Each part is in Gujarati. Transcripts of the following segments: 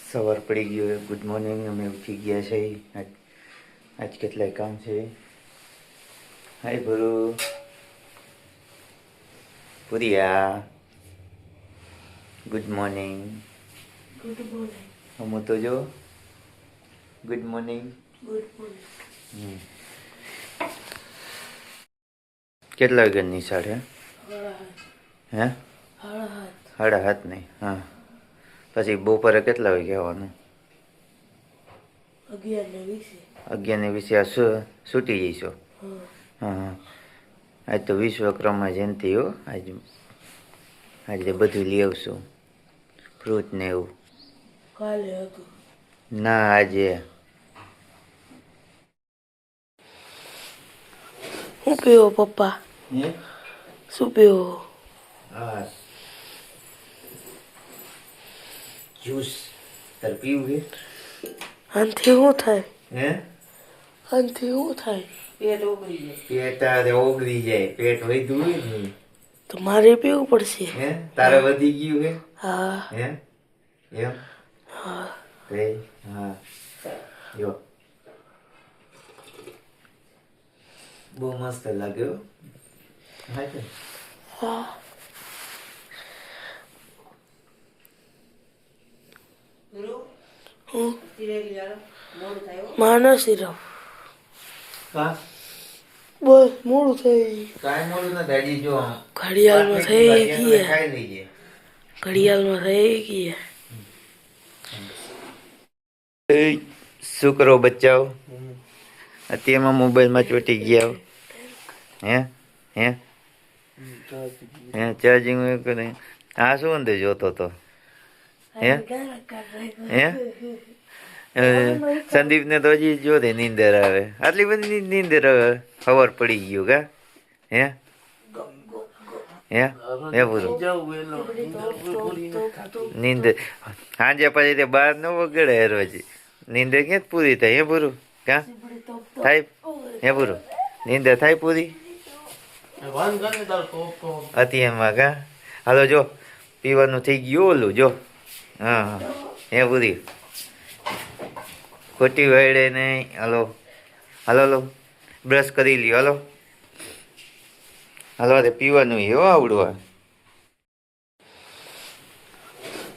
સવાર પડી ગયો. Good morning. અમે ઉઠી ગયા છે. આજ કેટલાય કામ છે. હાય ભરૂ પુરિયા. Good morning. Good morning. હમો તો જો ગુડ મોર્નિંગ. Good morning. કેટલા વાગ્યાની નિશાળ હે? હે? 7:30 નહીં. હા, પછી બપોરે કેટલા વાગે આવવાનું? 11:20 આ છૂટી જઈશો? હા. આજ તો વિશ્વકર્મા જયંતિ હો. આજે બધું લઈ આવશું, ફ્રૂટ ને એવું. કાલે હતું ના, આજે. શું પીવો પપ્પા? શું પીવો? હા, જ્યુસ. તાર પીવું કે? આનાથી શું થાય? હે? આનાથી શું થાય? પેટ ઓગળી જાય. પેટ વધ્યું હોય ને તો મારે પીવું પડશે. હે? તારે વધી ગયું હે? હા. હે? એમ? હા. હા. જો બહુ મસ્ત લાગ્યો. હા. માના સિરપ. બસ મોડું થઈ. કાંઈ મોડું ના દાદી. જો ઘડિયાળમાં થઈ ગઈ. ખાઈ લઈએ. ઘડિયાળમાં થઈ ગઈ. શું કરો બચ્ચાઓ? અત્યારમાં મોબાઈલમાં ચોટી ગયા. હે? હે? હે? ચાર્જિંગ આ શું અંદર જોતો તો? હે? હે? સંદીપ ને તો હજી જો દે નીંદર આવે. આટલી બધી નીંદર આવે. ખબર પડી ગયું કા? હે? હે? હે પૂરું નીંદર સાંજે પછી તે બહાર ન વગડે રોજ. નીંદર ક્યાં પૂરી થાય? હે પૂરું કા થાય? હે પૂરું નીંદર થાય પૂરી અત્યારમાં કા? હાલો જો પીવાનું થઈ ગયું ઓલું જો. હા હા. હે પૂરી ખોટી વાળે નહીં. હાલો હાલો હાલો બ્રશ કરી લ્યો. હાલો હાલો તે પીવાનું હો આવડવા.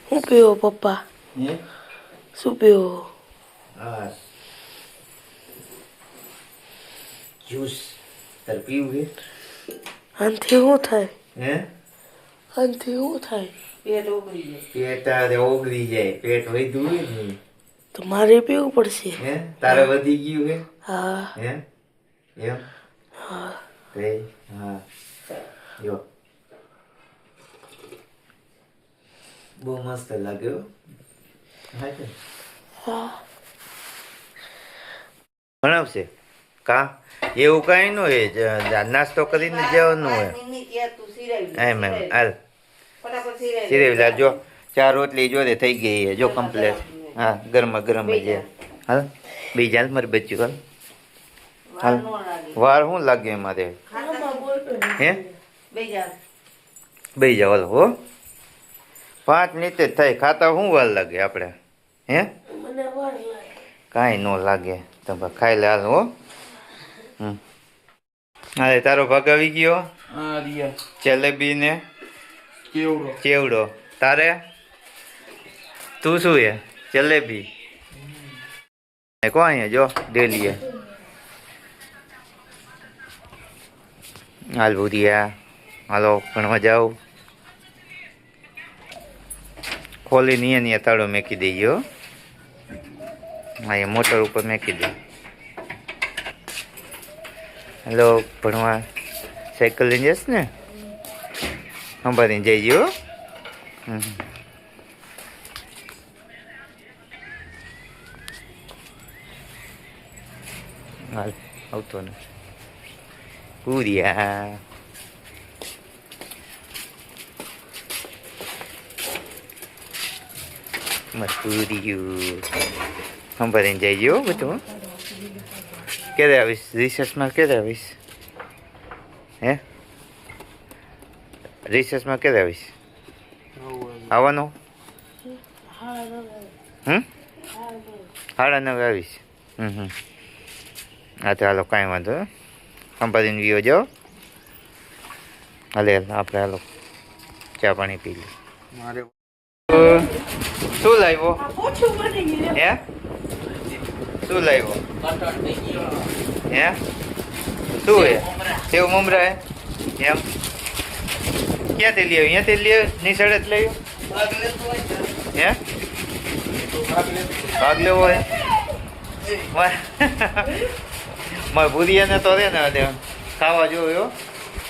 શું પીવો પપ્પા? શું પીવો? હા, જ્યુસ. તાર પીવું કે? આનાથી શું થાય? હે? આનાથી શું થાય? પેટ ઓગળી જાય. પેટ વધ્યું હોય ને તો મારે પીવું પડશે. હે? તારે વધી ગયું હે? હા. હે? એમ? હા. હા. જો બહુ મસ્ત લાગ્યો. હા. ભણાવશે કા? એવું કઈ ન હોય. નાસ્તો કરીને જવાનું હોય. એમ એમ હાલ સિરેવી લાલ. જો 4 રોટલી જો થઈ ગઈ છે જો કમ્પ્લેટ. હા, ગરમા ગરમ જ. હાલ બીજા હાલ મારે બચ્યું. હાલ હાલ વાર શું લાગે મારે? હે? બે જાવ હાલ હો. 5 મિનિટ જ થાય. ખાતા શું વાર લાગે આપણે? હે? કાંઈ ન લાગે. તમે ખાઈ લે હાલ હો. હા, તારો ભાગ આવી ગયો. જલેબી ને ચેવડો. તારે તું શું હે? જલેબી. કોણ જો ડેલી હાલ ભૂરિયા. હાલો ભણવા જાઓ. ખોલી નહીં તાળો મેકી દઈએ. હા, એ મોટર ઉપર મેકી દે. હેલો ભણવા સાયકલ લઈને જઈશ ને? સંભાળીને જઈજો. હાલ આવતો ને પૂરિયા. મસ્ત પૂર્યું. સંભાળીને જઈજો બધું. ક્યારે આવીશ? રિસર્ચમાં ક્યારે આવીશ? હે? રિસર્ચમાં ક્યારે આવીશ? આવવાનું? હમ? 9:30 આવીશ. હા તો હાલો કાંઈ વાંધો નહીં. સંપાદીને વિયો જાઓ. હાલે આપણે હાલો ચા પાણી પી લઈએ. મારે શું લાવ્યો હે? શું લાવ્યો હે? શું હે? સેવ મમરા હે એમ? ક્યાંથી લઈ આવ્યો? અહીંયાથી લઈ આવ્યો? નિશાળે જ લઈ આવ્યો હે? ભાગ લેવો હે? મારે ભૂરિયાને તો રે ને ખાવા જોયો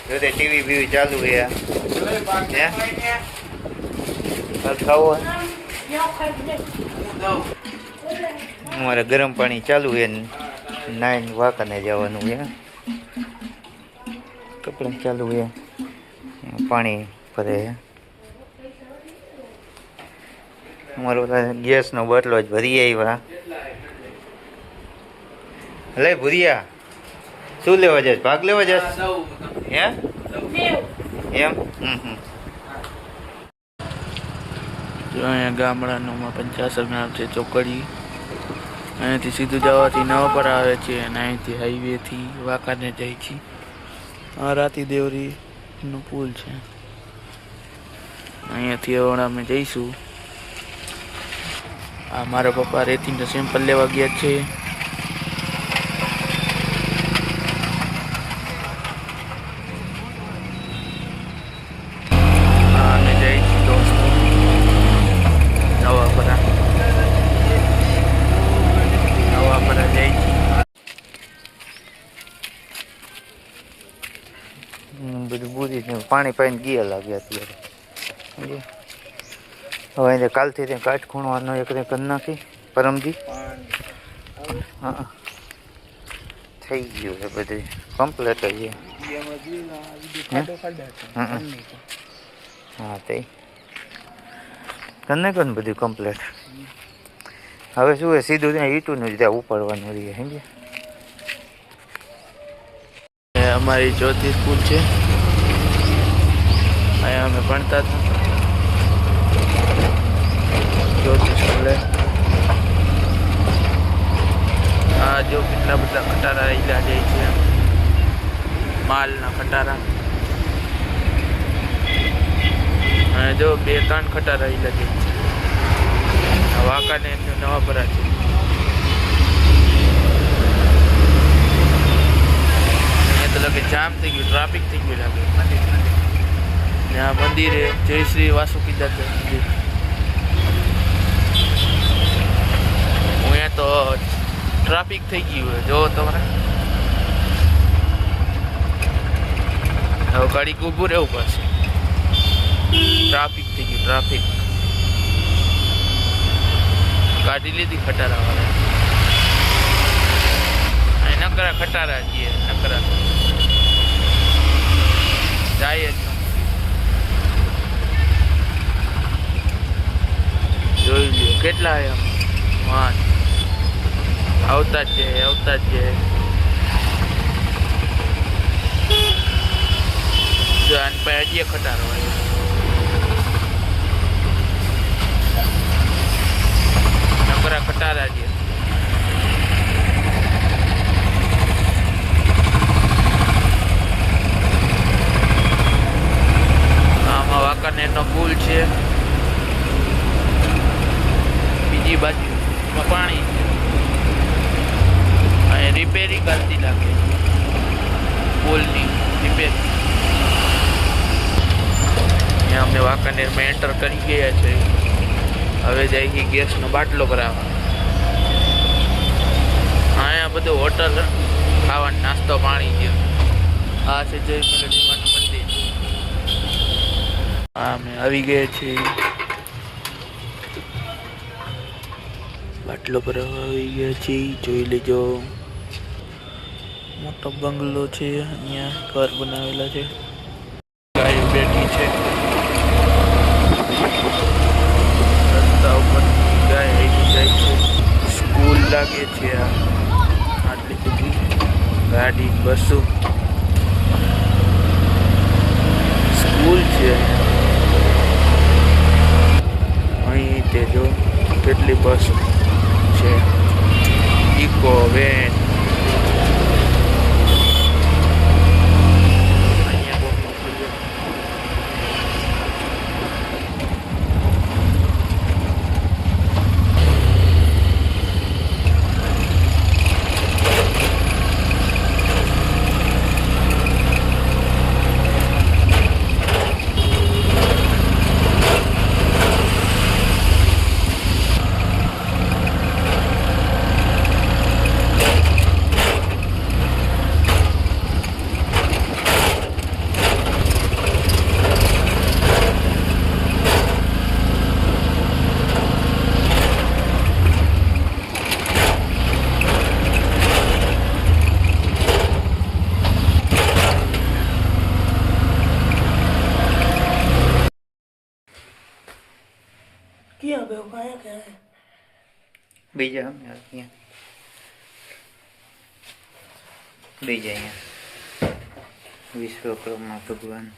જો તે ટીવી બીવી ચાલુ હે હે ખાવો હે? મારે ગરમ પાણી ચાલુ હે નાઈને વાંકાને જવાનું હે કપડાં ચાલુ હે પાણી ભરે હે મારો ગેસનો બાટલો જ ભરી આવ્યા. લે ભૂરિયા શું લેવા જશ? ભાગ લેવા જશ હે એમ? જો અહીંયા ગામડાનું 50 ગામ છે ચોકડી. અહીંયાથી સીધું જવાથી નવા પર આવે છે અને અહીંથી હાઈવેથી વાંકાને જાય છે. આ રાતી દેવરીનો પુલ છે. અહીંયાથી હવે અમે જઈશું. આ મારા પપ્પા રેતીનો સેમ્પલ લેવા ગયા છે. અમે જઈશું દોસ્તો નવાપરા જાય છે. બધું બુરી પાણી પાઈને ગયા લાગે અત્યારે. હવે એને કાલથી ત્યાં કાચ ખૂણવાનો એક કરી નાખી પરમજી. હા થઈ ગયું છે બધું કમ્પ્લેટ જ છે. હા તે કને કોને બધું કમ્પ્લેટ. હવે શું છે સીધું ત્યાં ઈટુનું જ ત્યાં ઉપાડવાનું રહીએ સમજે. અમારી ચોથી સ્કૂલ છે. અહીંયા અમે ભણતા હતા ચોથી સ્કૂલે. આ જો કેટલા બધા ખટારા રહેલા જાય છે માલના ખટારા. અને જો 2-3 ખટારા રહેલા જાય છે. વાંકાને નવાપરા છે. અહીંયા તો લાગે જામ થઈ ગયું, ટ્રાફિક થઈ ગયું લાગે. ત્યાં મંદિરે જય શ્રી વાસુકી દાદા મંદિર. અહીંયા તો ટ્રાફિક થઈ ગયું જો તમારે. હવે ગાડી ઊભું રહેવું પડશે. ટ્રાફિક થઈ ગયું ટ્રાફિક. ગાડી લીધી ખટારા વાળા. અહીં નકરા ખટારા છીએ નકરા જાય જ ન. જોઈ લ્યો કેટલા એમ વાહ આવતા જ જાય આવતા જ જાય. જો આની પાસે હજી ખટારો આવ્યો. નકરા ખટારા છે. આમાં વાંકાનેરનો પુલ છે. બીજી બાજુમાં પાણી છે. અહીં રિપેરિંગ કરતી લાગે પુલની રિપેરિંગ. અહીંયા અમે વાંકાનેરમાં એન્ટર કરી ગયા છે. હવે જાય કે ગેસનો બાટલો ભરાવા. અહીંયા બધું હોટલ ખાવાનો નાસ્તો પાણી છે. આ છે જય મેલડીમાનું મંદિર. હા અમે આવી ગયા છીએ. બાટલો ભરાવા આવી ગયા છીએ. જોઈ લેજો મોટો બંગલો છે. અહીંયા ઘર બનાવેલા છે. ગાય બેઠી છે. રસ્તા ઉપર ગાય આવી જાય છે. સ્કૂલ લાગે છે. આટલી બધી ગાડી બસો સ્કૂલ છે. અહીં તે જો કેટલી બસો. છે ઇકો વેન ક્યાં બેવ કાંઈ કે બીજા અહીંયા બીજા અહીંયા વિશ્વકર્મા ભગવાન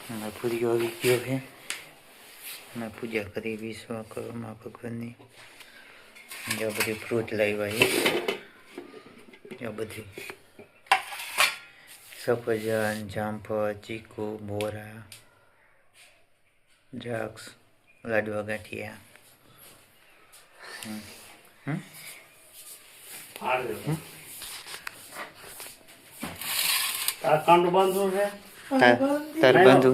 અમે પૂરીઓ આવી ગયો છે અમે પૂજા કરી વિશ્વકર્મા ભગવાનની જો બધી ફ્રૂટ લાવ્યા છે જો બધી સફરજન જામફળ ચીકુ બોરા દ્રાક્ષ લાડવા ગાંઠિયા કાંડું બાંધવું છે તાર બંધુ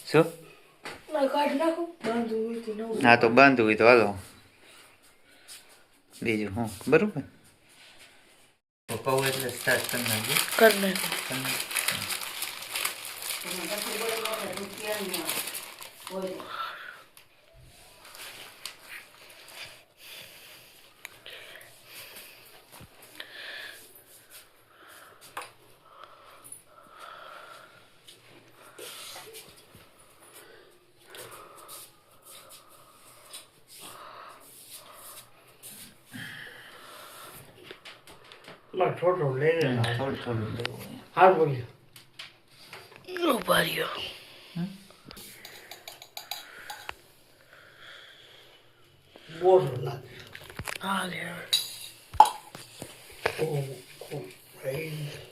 શું હા તો બાંધવું હોય તો હાલો બીજું હું બરોબર પપ્પા એટલે સ્ટાર્ટ કરી નાખજો કર નાખો થોડું લઈ લે થોડું થોડું લેવું હાર બોલ્યો ઉભા રહ્યો બોલ નાખ હા લે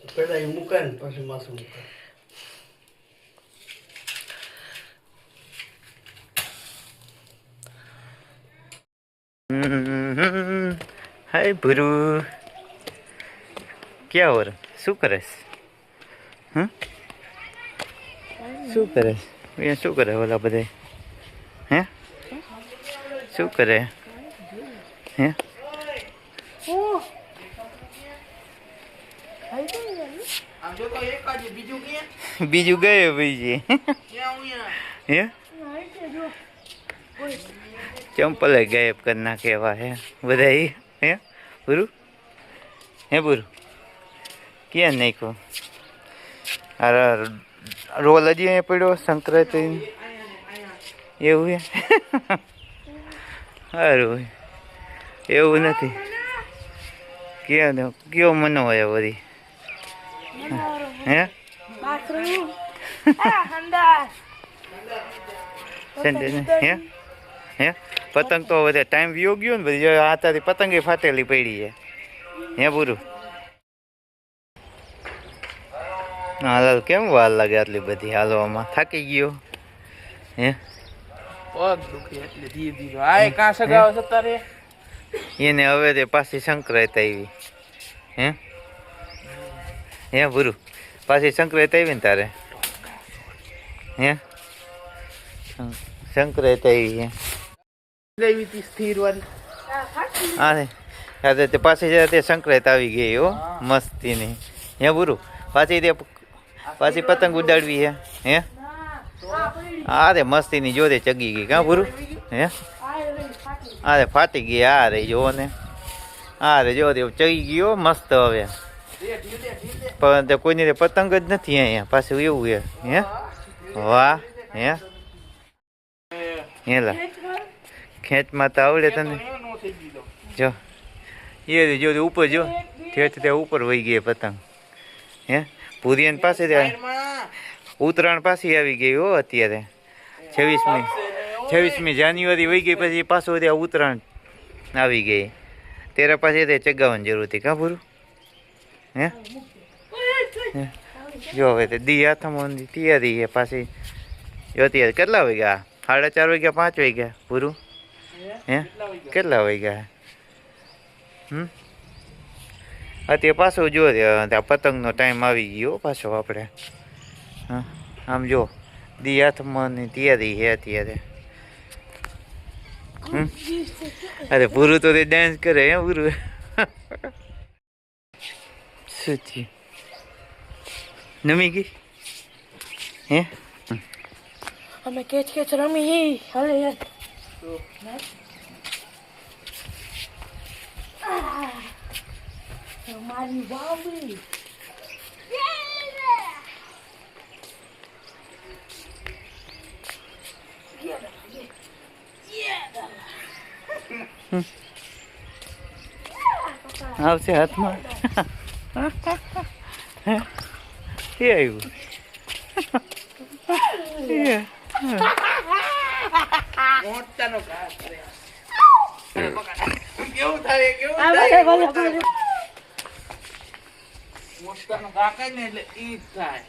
પેલા એ મુકાય ને પછી માથું મુકાય હાય ભૂરુ ક્યાં ઓર શું કરેસ શું કરે અહીંયા શું કરે ઓલા બધે હે શું કરે હે બીજું ગયો બીજી હે ચંપલ ગાયબ કરી નાખે એવા હે બધા હે પૂરું હે પૂરું ક્યાં નાખ્યો અરે રોલ હજી અહીંયા પડ્યો સંક્રાંતિ એવું હે સારું એવું નથી ક્યાં કયો મનો હોય બધી હે હે હે પતંગ તો બધે ટાઈમ વિયો ગયો ને બધી આતાથી પતંગે ફાટેલી પડી છે હે પૂરું હાલ કેમ વાર લાગે આટલી બધી હાલવામાં થાકી ગયો હે પગ દુખે એટલે ધીરે ધીરે આય કાં સગાવ છે તારે એને હવે તે પાછી સંક્રાંત આવી હે હે પૂરું પાછી સંક્રાંત આવી ને તારે હે સંક્રાંત આવી હે લેવી તી સ્થિર વાળી હા તે પાછી તે સંક્રાંત આવી ગઈ હો મસ્તીની હે પૂરું પાછી તે પાછી પતંગ ઉડાડવી હે હે હા રે મસ્તીની જોડે ચગી ગઈ કાં પૂરું હે હા રે ફાટી ગઈ આ રે જો ને હા રે જો રે ચગી ગયો મસ્ત હવે પણ તે કોઈની પતંગ જ નથી અહીંયા પાછું એવું હે હે વાહ હે હેલા ખેંચમાં તો આવડે તને જો એ જો ઉપર જો ઠેઠ ત્યાં ઉપર વહી ગઈ પતંગ હે પૂરિયન પાસે ઉત્તરાયણ પાછી આવી ગઈ હો અત્યારે 26મી જાન્યુઆરી વહી ગઈ પછી પાછું ત્યાં ઉત્તરાયણ આવી ગઈ ત્યારે પાછી તે ચગાવવાની જરૂર હતી કાં પૂરું હે જો હવે તે દી હાથમાં તૈયારી છે પાછી જો અત્યારે કેટલા વાગ્યા 4:30 વાગ્યા 5 વાગ્યા પૂરું હે કેટલા વાગ્યા અત્યારે પાછો જો ત્યાં પતંગનો ટાઈમ આવી ગયો પાછો આપણે હા આમ જો દી હાથમાં તૈયારી છે અત્યારે અરે પૂરું તો તે ડાન્સ કરે હે પૂરું શું થયું નમી ગઈ હે અમે કેચ રમી હાલે યાર મારી બાબરી આવશે હાથમાં એ આવ્યું મોસ્તાનો કાકા ને એટલે ઈ જ થાય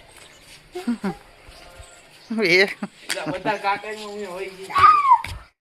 એ બધા કાકા ની હોય ગઈ